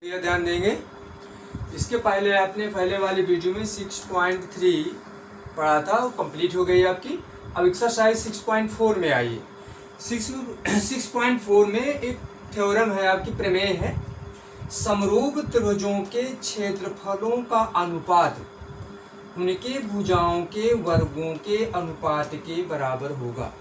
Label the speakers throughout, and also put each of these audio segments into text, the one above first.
Speaker 1: यह ध्यान देंगे। इसके पहले आपने पहले वाली वीडियो में 6.3 पढ़ा था, वो कंप्लीट हो गई आपकी। अब एक्सरसाइज 6.4 में आइए। 6.4 में एक थ्योरम है आपकी, प्रमेय है। समरूप त्रिभुजों के क्षेत्रफलों का अनुपात उनके भुजाओं के वर्गों के अनुपात के बराबर होगा।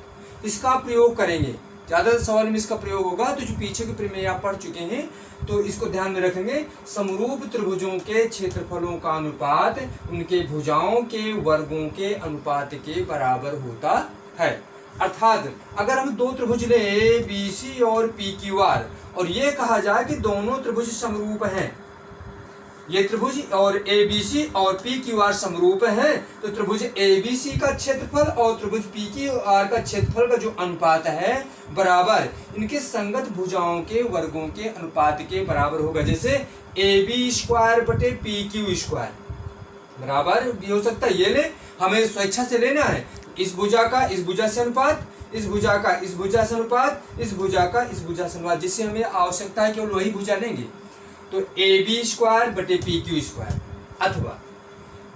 Speaker 1: इसका प्रयोग करेंगे, ज़्यादा सवाल में इसका प्रयोग होगा। तो जो पीछे के प्रमेय आप पढ़ चुके हैं तो इसको ध्यान में रखेंगे। समरूप त्रिभुजों के क्षेत्रफलों का अनुपात उनके भुजाओं के वर्गों के अनुपात के बराबर होता है। अर्थात अगर हम दो त्रिभुज लें ए बी सी और पी क्यू आर, और ये कहा जाए कि दोनों त्रिभुज समरूप हैं, ये त्रिभुज और ए बी सी और पी क्यू आर समरूप हैं, तो त्रिभुज ए बी सी का क्षेत्रफल और त्रिभुज पी क्यू आर का क्षेत्रफल का जो अनुपात है बराबर इनके संगत भुजाओं के वर्गों के अनुपात के बराबर होगा। जैसे ए बी स्क्वायर बटे पी क्यू स्क्वायर बराबर भी हो सकता है। ये ले, हमें स्वेच्छा से लेना है। इस भुजा का इस भुजा से अनुपात, इस भुजा का इस भुजा से अनुपात, इस भुजा का इस भुजा से अनुपात, जिससे हमें आवश्यकता है केवल वही भुजा लेंगे। तो ए बी स्क्वायर बटे पी क्यू स्क्वायर अथवा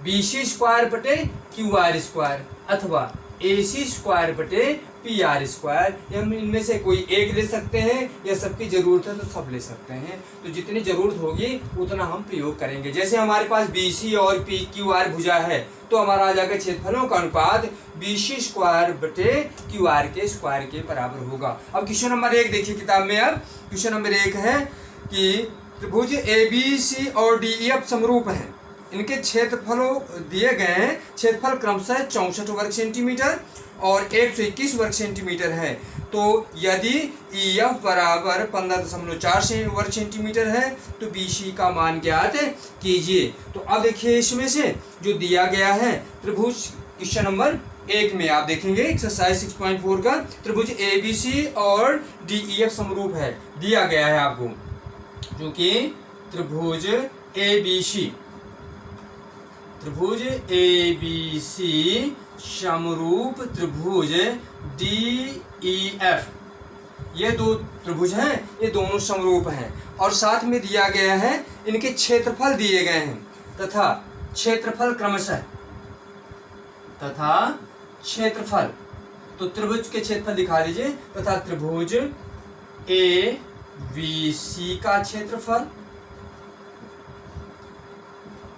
Speaker 1: बी सी स्क्वायर बटे क्यू आर स्क्वायर अथवा ए सी स्क्वायर बटे पी आर स्क्वायर, हम इनमें से कोई एक ले सकते हैं, या सबकी जरूरत है तो सब ले सकते हैं। तो जितनी जरूरत होगी उतना हम प्रयोग करेंगे। जैसे हमारे पास बी सी और पी क्यू आर भुजा है तो हमारा आ जाएगा क्षेत्रफलों का अनुपात बी सी स्क्वायर बटे क्यू आर के स्क्वायर के बराबर होगा। अब क्वेश्चन नंबर 1 देखिए किताब में। अब क्वेश्चन नंबर 1 है कि त्रिभुज ए बी सी और डी ई एफ समरूप हैं। इनके क्षेत्रफलों दिए गए हैं। क्षेत्रफल क्रमशः 64 वर्ग सेंटीमीटर और 121 वर्ग सेंटीमीटर है। तो यदि ई एफ बराबर 15.4 वर्ग सेंटीमीटर है तो बी सी का मान ज्ञात कीजिए। तो अब देखिए इसमें से जो दिया गया है त्रिभुज, क्वेश्चन नंबर 1 में आप देखेंगे एक्सरसाइज 6.4 का, त्रिभुज ए बी सी और डी ई एफ समरूप है। दिया गया है आपको जो कि त्रिभुज ए बी सी, त्रिभुज ए बी सी समरूप त्रिभुज डी ई एफ, ये दो त्रिभुज हैं, ये दोनों समरूप हैं। और साथ में दिया गया है इनके क्षेत्रफल दिए गए हैं तथा क्षेत्रफल क्रमशः तथा क्षेत्रफल, तो त्रिभुज के क्षेत्रफल दिखा दीजिए तथा त्रिभुज ए बी सी का क्षेत्रफल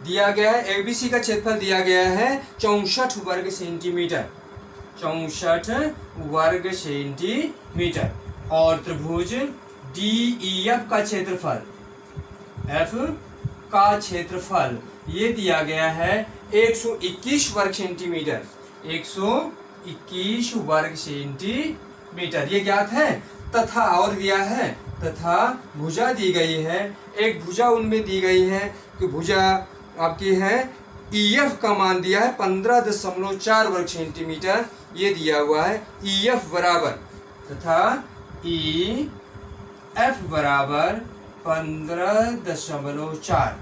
Speaker 1: दिया गया है। ए बी सी का क्षेत्रफल दिया गया है 64 वर्ग सेंटीमीटर, 64 वर्ग सेंटीमीटर। और त्रिभुज डी ई एफ का क्षेत्रफल, एफ का क्षेत्रफल ये दिया गया है 121 वर्ग सेंटीमीटर, 121 वर्ग सेंटीमीटर ये ज्ञात है। तथा और दिया है तथा भुजा दी गई है। एक भुजा उनमें दी गई है कि भुजा आपकी है ई एफ का मान दिया है 15.4 वर्ग सेंटीमीटर, ये दिया हुआ है। ई एफ बराबर तथा ई एफ बराबर 15.4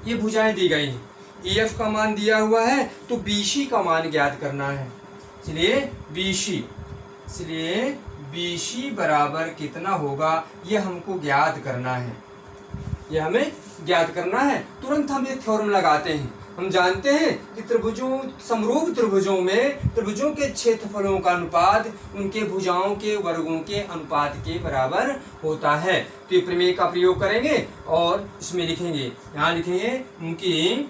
Speaker 1: ये भुजाएं दी गई हैं। ई एफ का मान दिया हुआ है तो बी सी का मान ज्ञात करना है। इसलिए बी सी बराबर कितना होगा ये हमको ज्ञात करना है, ये हमें ज्ञात करना है। तुरंत हम ये थ्योरम लगाते हैं। हम जानते हैं कि त्रिभुजों, समरूप त्रिभुजों में त्रिभुजों के क्षेत्रफलों का अनुपात उनके भुजाओं के वर्गों के अनुपात के बराबर होता है। तो ये प्रमेय का प्रयोग करेंगे और इसमें लिखेंगे, यहाँ लिखेंगे उनकी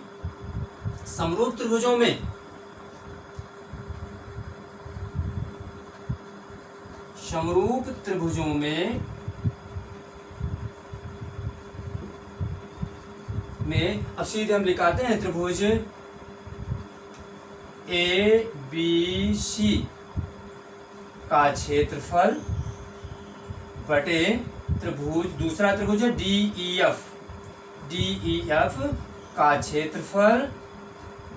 Speaker 1: समरूप त्रिभुजों में समरूप त्रिभुजों में अब सीधे हम लिखाते हैं त्रिभुज ए बी सी का क्षेत्रफल बटे त्रिभुज, दूसरा त्रिभुज है डी ई एफ का क्षेत्रफल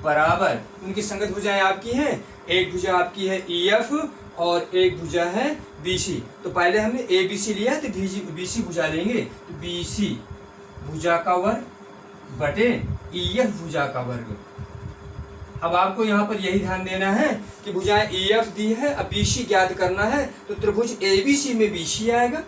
Speaker 1: बराबर, उनकी संगत भुजाएं आपकी हैं। एक भुजा आपकी है ई एफ और एक भुजा है बी सी। तो पहले हमने ए बी सी लिया तो बी सी भुजा लेंगे, तो बी सी भुजा का वर्ग बटे ई एफ भुजा का वर्ग। अब आपको यहाँ पर यही ध्यान देना है कि भुजाएं ई एफ दी है, अब बी सी ज्ञात करना है। तो त्रिभुज ए बी सी में बी सी आएगा,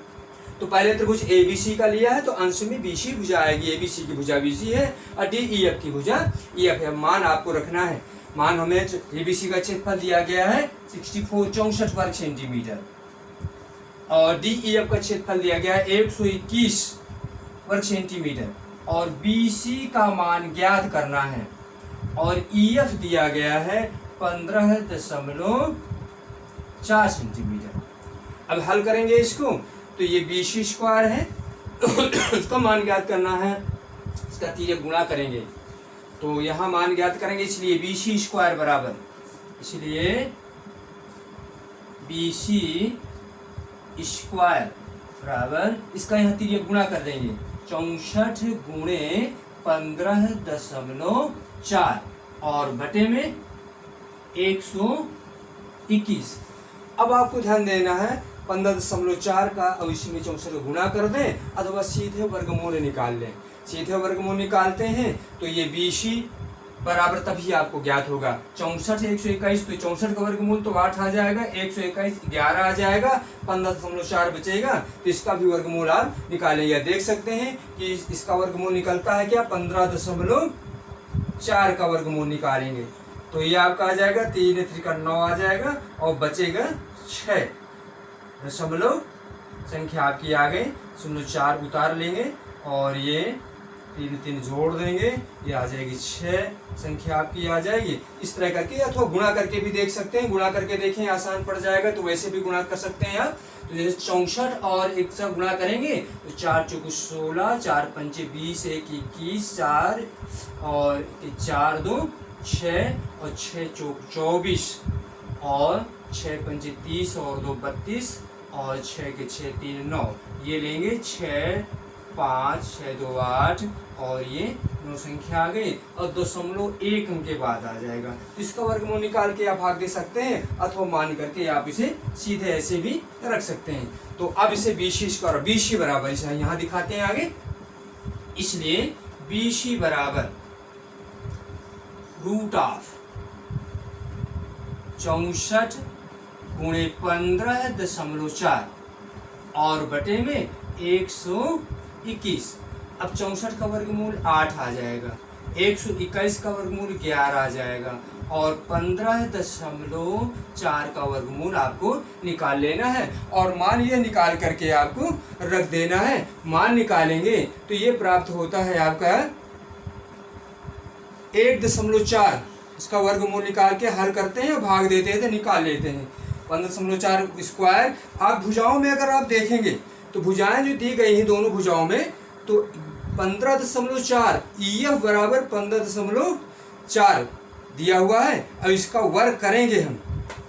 Speaker 1: तो पहले त्रिभुज ABC का लिया है तो अंश में BC भुजा आएगी, ABC की भुजा BC है और DEF की भुजा EF है। मान आपको रखना है, मान हमें ABC का क्षेत्रफल दिया गया है 64 वर्ग सेंटीमीटर और DEF का क्षेत्रफल दिया गया है 121 वर्ग सेंटीमीटर और BC का मान ज्ञात करना है और EF दिया गया है 15.4 सेंटीमीटर। अब हल करेंगे इसको तो ये BC स्क्वायर है उसका मान ज्ञात करना है, इसका तीर गुणा करेंगे तो यहाँ मान ज्ञात करेंगे, इसलिए BC स्क्वायर बराबर, इसलिए BC स्क्वायर बराबर इसका यहाँ तीर गुणा कर देंगे 64 गुणे 15.4 और बटे में 121। अब आपको ध्यान देना है 15.4 का अब इसमें 64 गुणा कर दें अथवा सीधे वर्गमूल निकाल लें। सीधे वर्गमूल निकालते हैं तो ये BC बराबर तभी आपको ज्ञात होगा 64 121, तो 64 का वर्गमूल तो 8 आ जाएगा, 121 11 आ जाएगा, 15.4 बचेगा तो इसका भी वर्गमूल आप निकालेंगे। देख सकते हैं कि इसका वर्गमूल निकलता है क्या 15.4 का वर्गमूल निकालेंगे तो ये आपका आ जाएगा 3 3 9 आ जाएगा और बचेगा 6 दशमलव संख्या आपकी आ गई, 0.4 उतार लेंगे और ये 3 3 जोड़ देंगे, ये आ जाएगी 6 संख्या आपकी आ जाएगी। इस तरह करके अथवा गुणा करके भी देख सकते हैं, गुणा करके देखें आसान पड़ जाएगा तो वैसे भी गुणा कर सकते हैं आप। तो जैसे 64 और 1 से गुणा करेंगे तो 4 चौक 16, 4 पंचे 20, 1 21, 4 और 4 2 6 और 6 चौक 24 और 6 पंचे 30 और 2 32 और 6 के 6 3 9, ये लेंगे 6 5 6 2 8 और ये 9 संख्या आ गई और 0.1 अंक के बाद आ जाएगा। इसका वर्गमूल निकाल के आप भाग दे सकते हैं अथवा मान करके आप इसे सीधे ऐसे भी रख सकते हैं। तो अब इसे BC स्क्वायर BC बराबर इसे यहाँ दिखाते हैं आगे, इसलिए BC बराबर √64 गुणे 15.4 और बटे में 121। अब 64 का वर्गमूल 8 आ जाएगा, 121 का वर्गमूल 11 आ जाएगा और 15.4 का वर्गमूल आपको निकाल लेना है और मान ये निकाल करके आपको रख देना है। मान निकालेंगे तो ये प्राप्त होता है आपका 1.4, इसका वर्गमूल निकाल के हल करते हैं, भाग देते हैं तो निकाल लेते हैं 15.4 स्क्वायर। आप भुजाओं में अगर आप देखेंगे तो भुजाएं जो दी गई हैं दोनों भुजाओं में तो 15.4 EF बराबर 15.4 दिया हुआ है। अब इसका वर्ग करेंगे, हम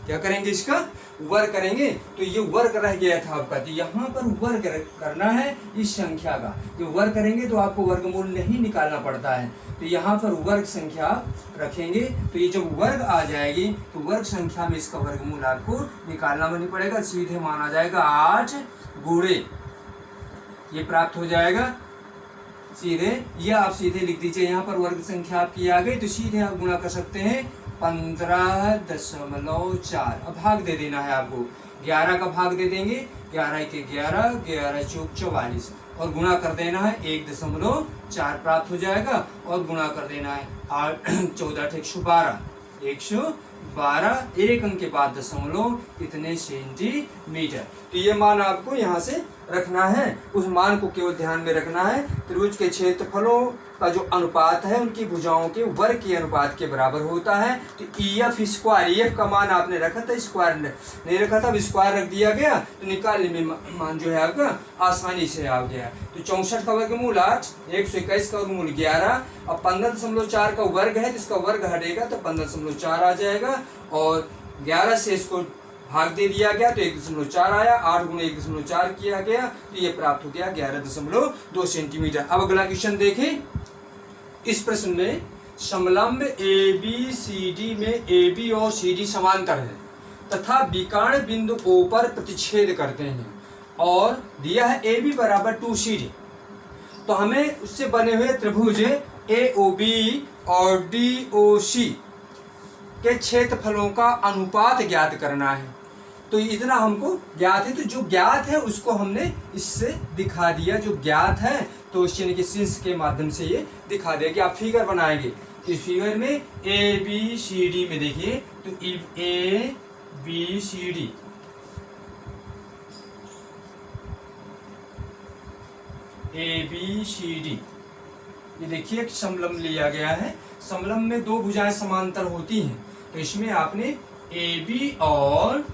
Speaker 1: क्या करेंगे, इसका वर्ग करेंगे तो ये वर्ग रह गया था आपका, तो यहाँ पर वर्ग करना है इस संख्या का। जो वर्ग करेंगे तो आपको वर्गमूल नहीं निकालना पड़ता है, तो यहाँ पर वर्ग संख्या रखेंगे तो ये जब वर्ग आ जाएगी तो वर्ग संख्या में इसका वर्गमूल आपको निकालना नहीं पड़ेगा, सीधे माना जाएगा 8 गुणे ये प्राप्त हो जाएगा सीधे। ये आप सीधे लिख दीजिए, यहाँ पर वर्ग संख्या आपकी आ गई तो सीधे आप गुणा कर सकते हैं 15.4। अब भाग दे देना है आपको, 11 का भाग दे देंगे, 11 के 11, 11 चौक 44 और गुणा कर देना है 1.4 प्राप्त हो जाएगा और गुणा कर देना है 14 112, 112 एक अंक के बाद दशमलव कितने सेंटीमीटर। तो ये मान आपको यहाँ से रखना है, उस मान को केवल ध्यान में रखना है। त्रिभुज के क्षेत्रफलों का जो अनुपात है उनकी भुजाओं के वर्ग के अनुपात के बराबर होता है। तो EF स्क्वायर, EF का मान आपने रखा था, स्क्वायर नहीं रखा था, अब स्क्वायर रख दिया गया तो निकालने में मान जो है आपका आसानी से आ गया। तो 64 का वर्गमूल 8, 121 का वर्गमूल 11 और 15.4 का वर्ग है जिसका वर्ग हटेगा तो 15.4 आ जाएगा और 11 से इसको भाग दे दिया गया तो 1.4 आया, 8 गुणे 1.4 किया गया तो ये प्राप्त हो गया 11.2 सेंटीमीटर। अब अगला क्वेश्चन देखें। इस प्रश्न में समलंब ABCD में AB और CD समांतर है तथा विकर्ण बिंदु O पर प्रतिच्छेद करते हैं और दिया है AB बराबर 2CD। तो हमें उससे बने हुए त्रिभुज AOB और DOC के क्षेत्रफलों का अनुपात ज्ञात करना है। तो तो इतना हमको ज्ञात है, तो जो ज्ञात है उसको हमने इससे दिखा दिया, जो ज्ञात है तो उस यानी कि सिंस के माध्यम से ये दिखा दिया कि आप फिगर बनाएंगे। इस फिगर में ए बी सी डी में देखिए, तो A B C D, A B C D, ये देखिए एक समलंब लिया गया है। समलंब में दो भुजाएं समांतर होती हैं, तो इसमें आपने ए बी और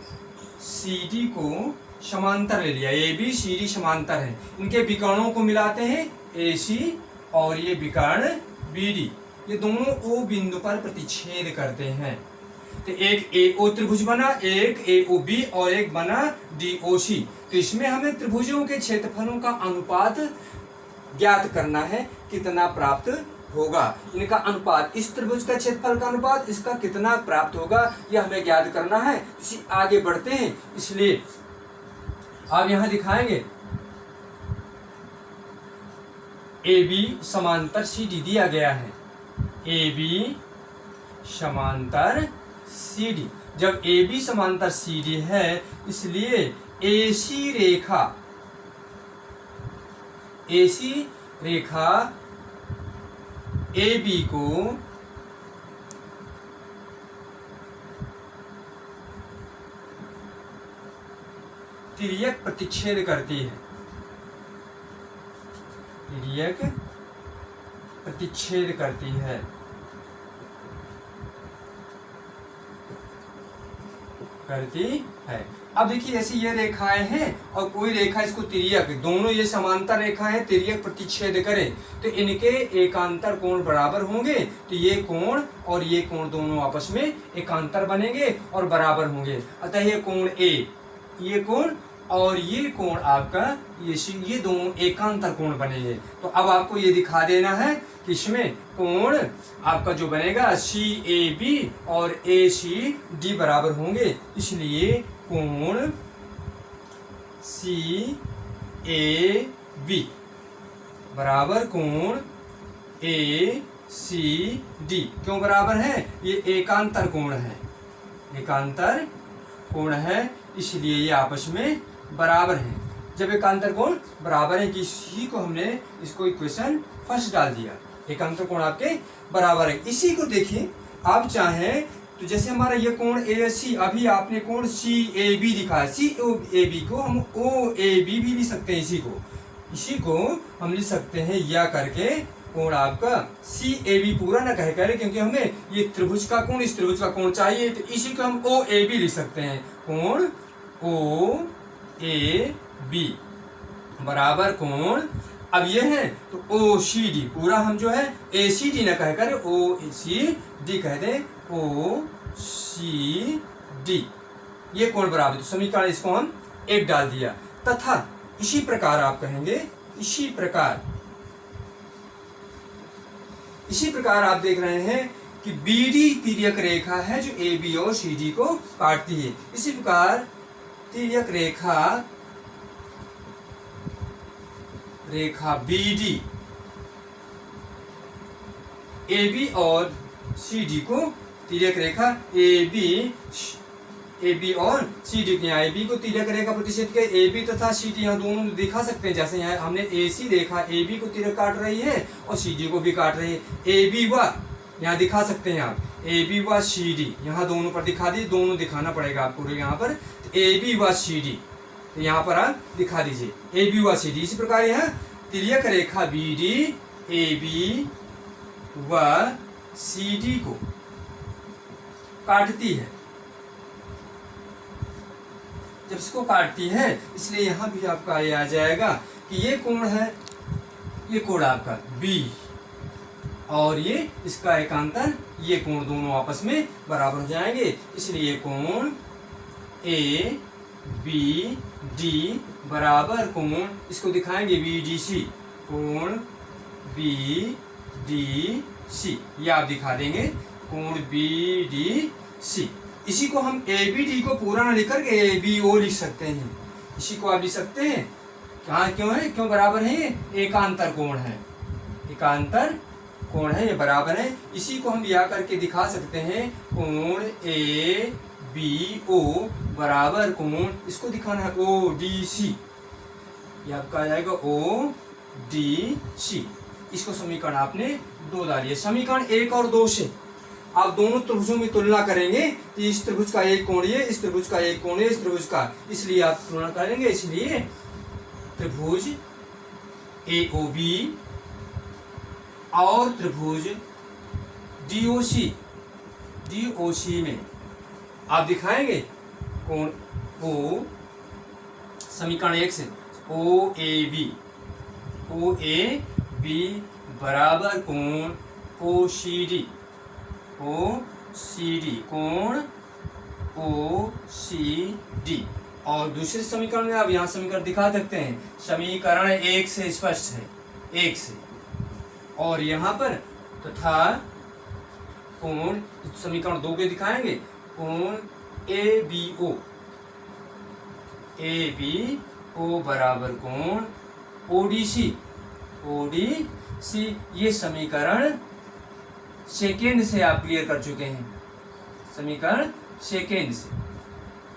Speaker 1: सी डी को समांतर ले लिया। ए बी सी डी समांतर है, इनके विकर्णों को मिलाते हैं ए सी और ये विकर्ण बी डी, ये दोनों ओ बिंदु पर प्रतिच्छेद करते हैं। तो एक ए ओ त्रिभुज बना, एक ए ओ बी और एक बना डी ओ सी। तो इसमें हमें त्रिभुजों के क्षेत्रफलों का अनुपात ज्ञात करना है, कितना प्राप्त होगा, इनका अनुपात, इस त्रिभुज का क्षेत्रफल का अनुपात इसका कितना प्राप्त होगा, यह हमें ज्ञात करना है। इसी आगे बढ़ते हैं, इसलिए आप यहां दिखाएंगे ए बी समांतर सी डी दिया गया है, ए बी समांतर सी डी। जब ए बी समांतर सी डी है, इसलिए एसी रेखा, एसी रेखा ए बी को तिर्यक प्रतिच्छेद करती है, तिर्यक प्रतिच्छेद करती है। अब देखिए ऐसी ये रेखाएं हैं और कोई रेखा इसको तिर्यक, दोनों ये समांतर रेखा है, तिर्यक प्रतिच्छेद करें तो इनके एकांतर कोण बराबर होंगे। तो ये कोण और ये कोण दोनों आपस में एकांतर बनेंगे और बराबर होंगे। अतः ये कोण ए, ये कोण और ये कोण आपका ये दोनों एकांतर कोण बनेंगे। तो अब आपको ये दिखा देना है कि इसमें कोण आपका जो बनेगा सी ए बी और ए सी डी बराबर होंगे, इसलिए कोण सी ए बी बराबर कोण ए सी डी। क्यों बराबर है? ये एकांतर कोण है, एकांतर कोण है, इसलिए ये आपस में बराबर है। जब एकांतर कोण बराबर है, इसी को हमने इसको इक्वेशन फर्स्ट डाल दिया, एकांतर कोण आपके बराबर है। इसी को देखिए, आप चाहें तो जैसे हमारा ये कोण ए सी, अभी आपने कोण सी ए बी दिखाया, सी ए बी को हम ओ ए बी भी लिख सकते हैं। इसी को हम लिख सकते हैं या करके कोण आपका सी ए बी पूरा ना कह करे, क्योंकि हमें ये त्रिभुज का कोण इस त्रिभुज का कोण चाहिए, तो इसी को हम ओ ए बी लिख सकते हैं। कोण ओ ए बी बराबर कोण, अब ये है तो ओ सी डी, पूरा हम जो है ए सी डी ना कह कर ओ सी डी कह दें, ओ सी डी, ये कोण बराबर। तो समीकरण इसको हम एक डाल दिया। तथा इसी प्रकार आप कहेंगे, इसी प्रकार आप देख रहे हैं कि बी डी तिर्यक रेखा है जो ए बी और सी डी को काटती है। इसी प्रकार तिर्यक रेखा बी डी ए बी और सी डी को, तिर्यक रेखा ए बी और सी डी, यहाँ ए बी को तिर्यक रेखा प्रतिच्छेद के ए बी तथा सी डी यहाँ दोनों दिखा सकते हैं। जैसे यहाँ हमने ए सी रेखा ए बी को तिर्यक काट रही है और सी डी को भी काट रही है। ए बी व यहाँ दिखा सकते हैं आप, ए बी व सी डी यहाँ दोनों पर दिखा दी, दोनों दिखाना पड़ेगा आपको यहाँ पर। ए बी व सी डी तो यहाँ पर आप दिखा दीजिए ए बी व सी डी। इसी प्रकार यहाँ तिर्यक रेखा बी डी ए बी व सी डी को काटती है। जब इसको काटती है, इसलिए यहाँ भी आपका ये आ जाएगा कि ये कोण है, ये कोण आपका B और ये इसका एकांतर, ये कोण दोनों आपस में बराबर हो जाएंगे, इसलिए कोण ए बी डी बराबर कोण, इसको दिखाएंगे बी डी सी, कोण बी डी सी, ये आप दिखा देंगे कोण बी डी सी। इसी को हम ए बी डी को पूरा ना लिख करके ए बी ओ लिख सकते हैं। इसी को आप लिख सकते हैं, कहाँ क्यों है, क्यों बराबर है, ये एकांतर कोण है, एकांतर कोण है, ये बराबर है। इसी को हम या करके दिखा सकते हैं कोण ए बी ओ बराबर कोण, इसको दिखाना है ओ डी सी, ये आपका आ जाएगा ओ डी सी। इसको समीकरण आपने 2 डालिए। समीकरण 1 और 2 से आप दोनों त्रिभुजों में तुलना करेंगे तो इस त्रिभुज का एक कोण ये, इस त्रिभुज का एक कोण ये, इस त्रिभुज का, इसलिए आप तुलना करेंगे। इसलिए त्रिभुज AOB और त्रिभुज DOC में आप दिखाएंगे कोण O, समीकरण 1 से OAB बराबर कोण OCD कोण OCD। और दूसरे समीकरण में आप यहाँ समीकरण दिखा सकते हैं, समीकरण 1 से स्पष्ट है, 1 से, और यहाँ पर तथा कोण समीकरण 2 के दिखाएंगे कोण ABO बराबर कोण ODC। ये समीकरण सेकेंड से आप क्लियर कर चुके हैं, समीकरण सेकेंड से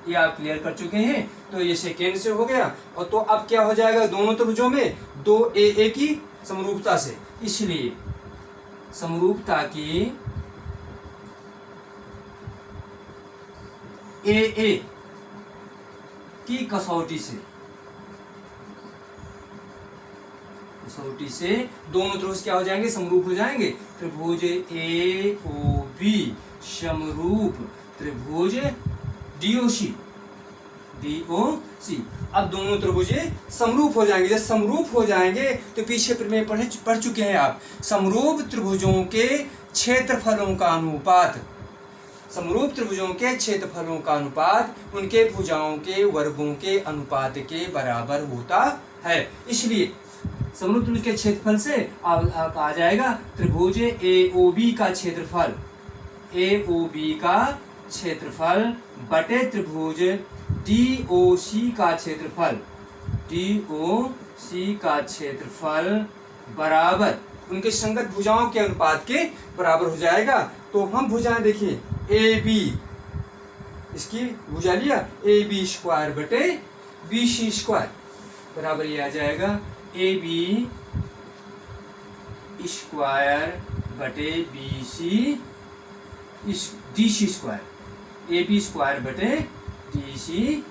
Speaker 1: ये आप क्लियर कर चुके हैं। तो ये सेकेंड से हो गया, और तो अब क्या हो जाएगा दोनों त्रिभुजों में 2AA की समरूपता से, इसलिए समरूपता की AA की कसौटी से दोनों त्रिभुज क्या हो जाएंगे, समरूप हो जाएंगे। त्रिभुज AOB समरूप त्रिभुज DOC। अब दोनों त्रिभुज समरूप हो जाएंगे। जब समरूप हो जाएंगे तो पीछे प्रमेय पढ़ चुके हैं आप, समरूप त्रिभुजों के क्षेत्रफलों का अनुपात, समरूप त्रिभुजों के क्षेत्रफलों का अनुपात उनके भुजाओं के वर्गों के अनुपात के बराबर होता है। इसलिए समरूप त्रिभुज के क्षेत्रफल से आप आ जाएगा त्रिभुज AOB का क्षेत्रफल बटे त्रिभुज DOC का क्षेत्रफल बराबर उनके संगत भुजाओं के अनुपात के बराबर हो जाएगा। तो हम भुजाएं देखिए AB, इसकी भुजा लिया AB स्क्वायर बटे BC स्क्वायर बराबर ये आ जाएगा AB स्क्वायर बटे DC स्क्वायर, AB स्क्वायर बटे DC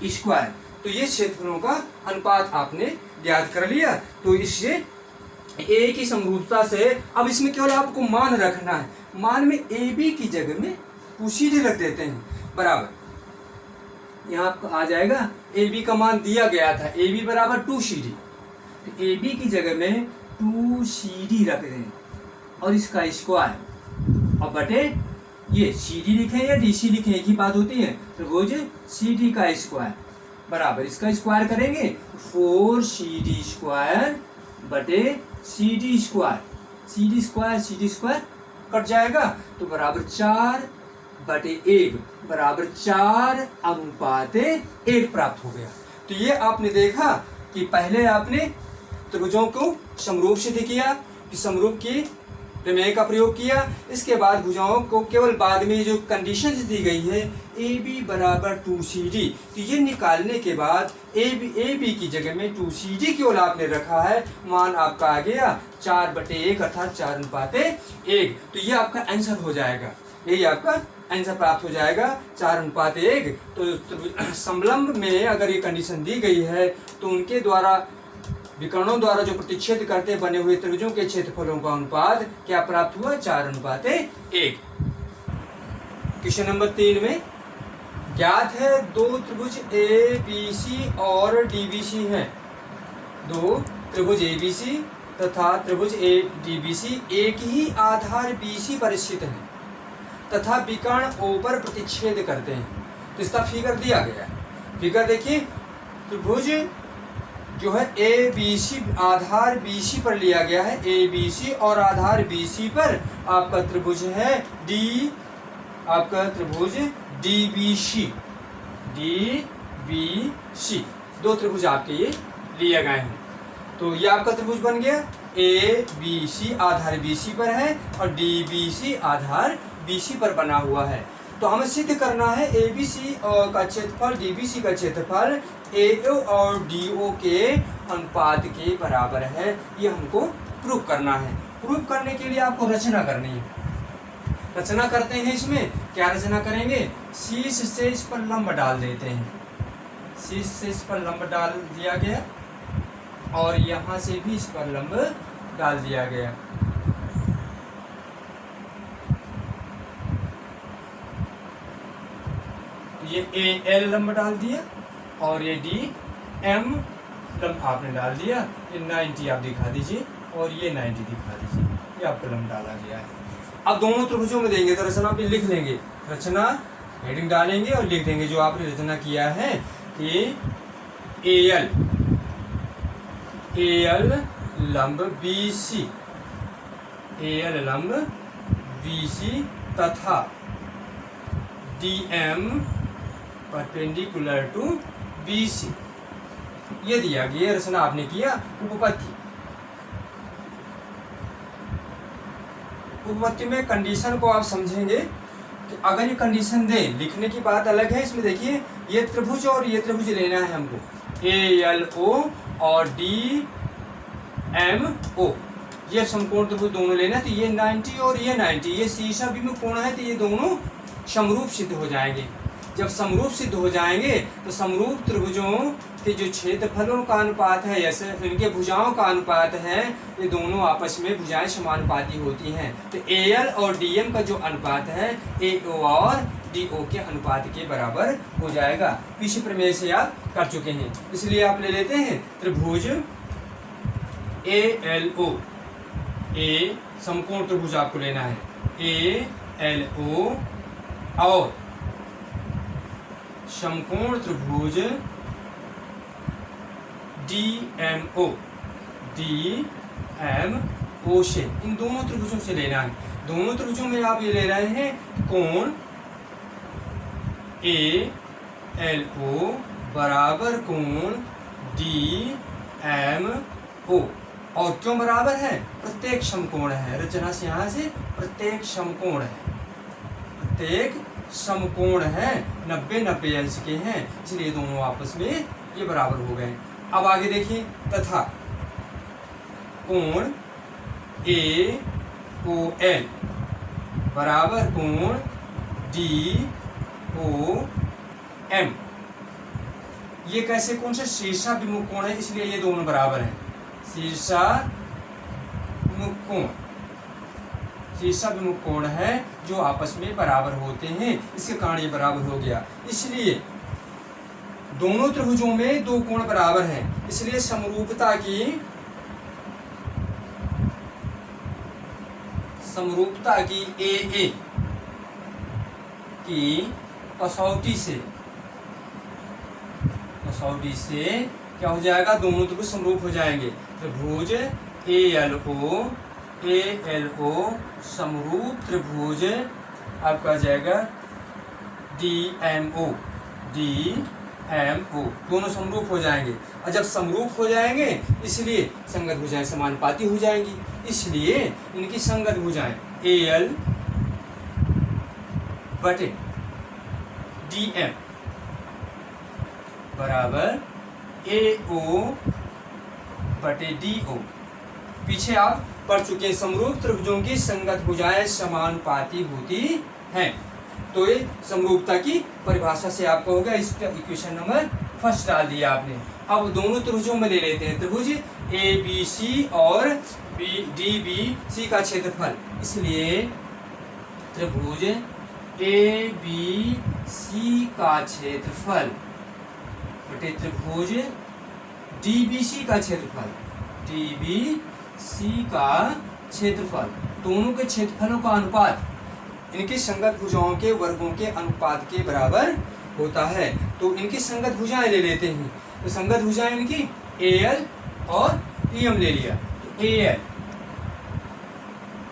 Speaker 1: स्क्वायर। तो ये क्षेत्रफलों का अनुपात आपने ज्ञात कर लिया। तो इससे A की समरूपता से अब इसमें केवल आपको मान रखना है, मान में AB की जगह में 2CD रख देते हैं बराबर, यहाँ आपको आ जाएगा AB का मान दिया गया था AB बराबर 2CD, तो AB की जगह में 2CD रख दें और इसका स्क्वायर, और बटे ये CD लिखें या DC लिखें एक ही बात होती है, तो वो जो CD का स्क्वायर बराबर इसका स्क्वायर करेंगे 4CD स्क्वायर बटे CD स्क्वायर कट जाएगा, तो बराबर 4 बटे 1 बराबर 4 अनुपात 1 प्राप्त हो गया। तो ये आपने देखा कि पहले आपने त्रिभुजों को समरूप सिद्ध किया, कि समरूप की प्रमेय का प्रयोग किया, इसके बाद भुजाओं को केवल बाद में जो कंडीशंस दी गई है AB बराबर 2CD, तो ये निकालने के बाद AB की जगह में 2CD केवल आपने रखा है, मान आपका आ गया 4 बटे 1 अर्थात 4 अनुपात 1। तो ये आपका आंसर हो जाएगा, यही आपका आंसर प्राप्त हो जाएगा 4 अनुपात 1। तो समलंब में अगर ये कंडीशन दी गई है तो उनके द्वारा विकर्णों द्वारा जो प्रतिच्छेद करते बने हुए त्रिभुजों के क्षेत्रफलों का अनुपात क्या प्राप्त हुआ, 4 अनुपात 1। क्वेश्चन नंबर 3 में ज्ञात है दो त्रिभुज ABC और DBC हैं, दो त्रिभुज ABC तथा त्रिभुज DBC एक ही आधार BC पर स्थित हैं तथा विकर्ण O पर प्रतिच्छेद करते हैं। तो इसका फिगर दिया गया है, फिगर देखिए, त्रिभुज जो है ABC आधार BC पर लिया गया है, ABC और आधार BC पर आपका त्रिभुज है आपका त्रिभुज DBC, दो त्रिभुज आपके ये लिए गए हैं। तो ये आपका त्रिभुज बन गया, ABC आधार BC पर है और DBC आधार BC पर बना हुआ है। तो हमें सिद्ध करना है ABC का क्षेत्रफल DBC का क्षेत्रफल AO और DO के अनुपात के बराबर है। ये हमको प्रूव करना है। प्रूव करने के लिए आपको रचना करनी है। रचना करते हैं। इसमें क्या रचना करेंगे, शीर्ष से इस पर लंब डाल देते हैं। शीर्ष से इस पर लंब डाल दिया गया और यहाँ से भी इस पर लंब डाल दिया गया। ये AL लंब डाल दिया और ये DM लंब आपने डाल दिया। ये 90 आप दिखा दीजिए और ये 90 दिखा दीजिए। ये आपका लंब डाला गया है। अब दोनों त्रिभुजों में देंगे तो रचना भी लिख लेंगे। रचना हेडिंग डालेंगे और लिख देंगे जो आपने रचना किया है कि AL लंब BC, AL लंब BC तथा DM परपेंडिकुलर टू BC। ये दिया गया। रचना आपने किया। उपपत्ति, उपपत्ति में कंडीशन को आप समझेंगे कि अगर ये कंडीशन दें, लिखने की बात अलग है। इसमें देखिए ये त्रिभुज और ये त्रिभुज लेना है हमको, ALO और DMO, ये समकोण त्रिभुज दोनों लेना है। तो ये 90 और ये 90, ये शीर्षा विमुख कोण है, तो ये दोनों समरूप सिद्ध हो जाएंगे। जब समरूप सिद्ध हो जाएंगे तो समरूप त्रिभुजों के जो क्षेत्रफलों का अनुपात है, जैसे इनके भुजाओं का अनुपात है, ये दोनों आपस में भुजाएं समानुपाती होती हैं। तो AL और DM का जो अनुपात है AO और DO के अनुपात के बराबर हो जाएगा। पीछे प्रमेय से आप कर चुके हैं, इसलिए आप ले लेते हैं त्रिभुज ALO, A समकोण त्रिभुज आपको लेना है, ALO और समकोण त्रिभुज DMO, DMO से, इन दोनों त्रिभुजों से लेना है। दोनों त्रिभुजों में आप ये ले रहे हैं कोण ALO बराबर कोण DMO। और क्यों बराबर है, प्रत्येक समकोण है। रचना से यहाँ से प्रत्येक समकोण है, प्रत्येक समकोण है, 90-90 अंश के हैं, इसलिए दोनों आपस में ये बराबर हो गए। अब आगे देखिए, तथा कोण AOL बराबर कोण DOM। ये कैसे कौन से शीर्षा विमुख कोण है, इसलिए ये दोनों बराबर हैं। शीर्षा विमुख कोण, शीर्षा विमुख कोण है जो आपस में बराबर होते हैं, इसके कारण ये बराबर हो गया। इसलिए दोनों त्रिभुजों में दो कोण बराबर हैं, इसलिए समरूपता की AA की कसौटी से क्या हो जाएगा, दोनों त्रिभुज समरूप हो जाएंगे। त्रिभुज ALO समरूप त्रिभुज आपका आ जाएगा DMO, दोनों समरूप हो जाएंगे। और जब समरूप हो जाएंगे इसलिए संगत भुजाएं समानुपाती हो जाएंगी, इसलिए इनकी संगत भुजाएं AL बटे DM बराबर AO बटे DO। पीछे आप पढ़ चुके हैं, समरूप त्रिभुजों की संगत भुजाएं समानुपाती होती हैं। तो ये समरूपता की परिभाषा से आपको होगा, इसका इक्वेशन नंबर फर्स्ट डाल दिया आपने। अब दोनों त्रिभुजों में ले लेते हैं, त्रिभुज ABC और DBC का क्षेत्रफल, इसलिए त्रिभुज ABC का क्षेत्रफल बटे त्रिभुज DBC का क्षेत्रफल, DBC का क्षेत्रफल, दोनों के क्षेत्रफलों का अनुपात इनकी संगत भुजाओं के वर्गों के अनुपात के बराबर होता है। तो इनकी संगत भुजाएं ले लेते हैं, तो संगत भुजाएं इनकी AL और DM ले लिया। तो AL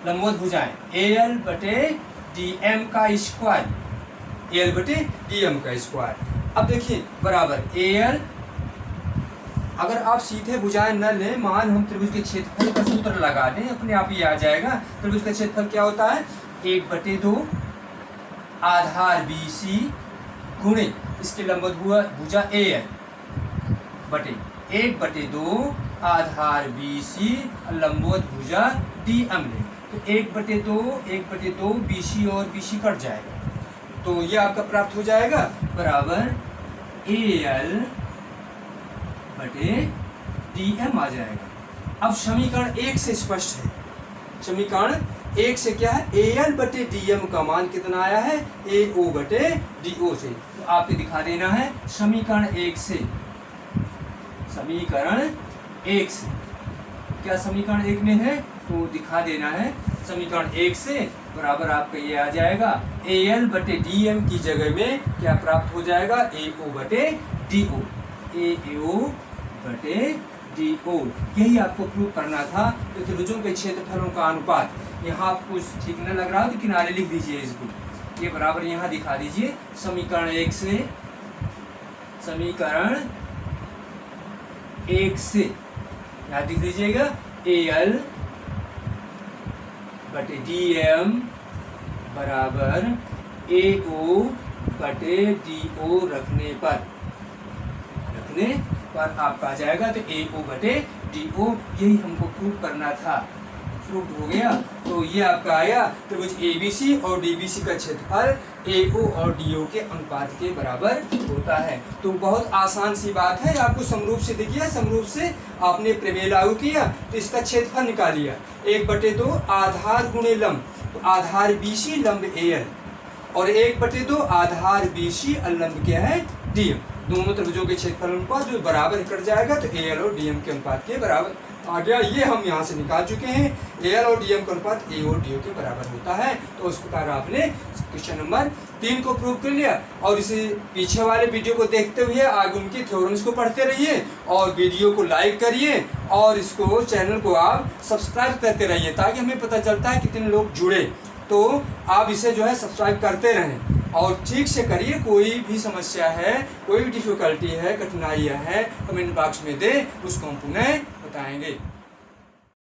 Speaker 1: लंबवत भुजाएं AL बटे DM का स्क्वायर, AL बटे DM का स्क्वायर। अब देखिए बराबर AL, अगर आप सीधे भुजाएं न लें, मान हम त्रिभुज के क्षेत्रफल का सूत्र लगा दें, अपने आप ही आ जाएगा। त्रिभुज का क्षेत्रफल क्या होता है, 1/2 आधार BC गुणे इसके लंबवत भुजा AL बटे 1/2 आधार BC लंबवत भुजा DM ले। तो 1/2 BC और BC कट जाएगा, तो ये आपका प्राप्त हो जाएगा बराबर AL बटे DM आ जाएगा। अब समीकरण 1 से स्पष्ट है, समीकरण 1 से क्या है, AL बटे DM का मान कितना आया है, AO बटे DO से। तो आपको दिखा देना है समीकरण 1 से, समीकरण 1 से क्या समीकरण 1 में है तो दिखा देना है समीकरण 1 से बराबर आपका ये आ जाएगा AL बटे DM की जगह में क्या प्राप्त हो जाएगा, AO बटे DO, AO बटे DO। यही आपको प्रूव करना था। तो त्रिभुजों के क्षेत्रफलों का अनुपात, यहाँ आपको ठीक न लग रहा हो तो किनारे लिख दीजिए इसको, ये बराबर यहाँ दिखा दीजिए समीकरण 1 से, समीकरण 1 से यहाँ लिख दीजिएगा AL बटे DM बराबर AO बटे DO रखने पर आपका आ जाएगा। तो AO बटे DO यही हमको प्रूव करना था, प्रूव हो गया। तो ये आपका आया त्रिभुज ABC और DBC का क्षेत्रफल AO और DO के अनुपात के बराबर होता है। तो बहुत आसान सी बात है, आपको समरूप से दिखिए, समरूप से आपने प्रमेय लागू किया तो इसका क्षेत्रफल निकालिए 1/2 आधार गुणे लंब, तो आधार BC लंब AL और 1/2 आधार BC लंब क्या है DM, दोनों त्रिभुजों के क्षेत्रफल अनुपात जो बराबर कट जाएगा तो AL और DM के अनुपात के बराबर आ गया। ये हम यहाँ से निकाल चुके हैं, AL और DM का अनुपात A और DO के बराबर होता है। तो उस प्रकार आपने क्वेश्चन नंबर 3 को प्रूव कर लिया। और इसे पीछे वाले वीडियो को देखते हुए आगे उनकी थ्योरम्स को पढ़ते रहिए और वीडियो को लाइक करिए और इसको चैनल को आप सब्सक्राइब करते रहिए, ताकि हमें पता चलता है कितने लोग जुड़े। तो आप इसे जो है सब्सक्राइब करते रहें और ठीक से करिए। कोई भी समस्या है, कोई भी डिफिकल्टी है, कठिनाइयाँ है, कमेंट बॉक्स में दे, उसको हम पुनः बताएंगे।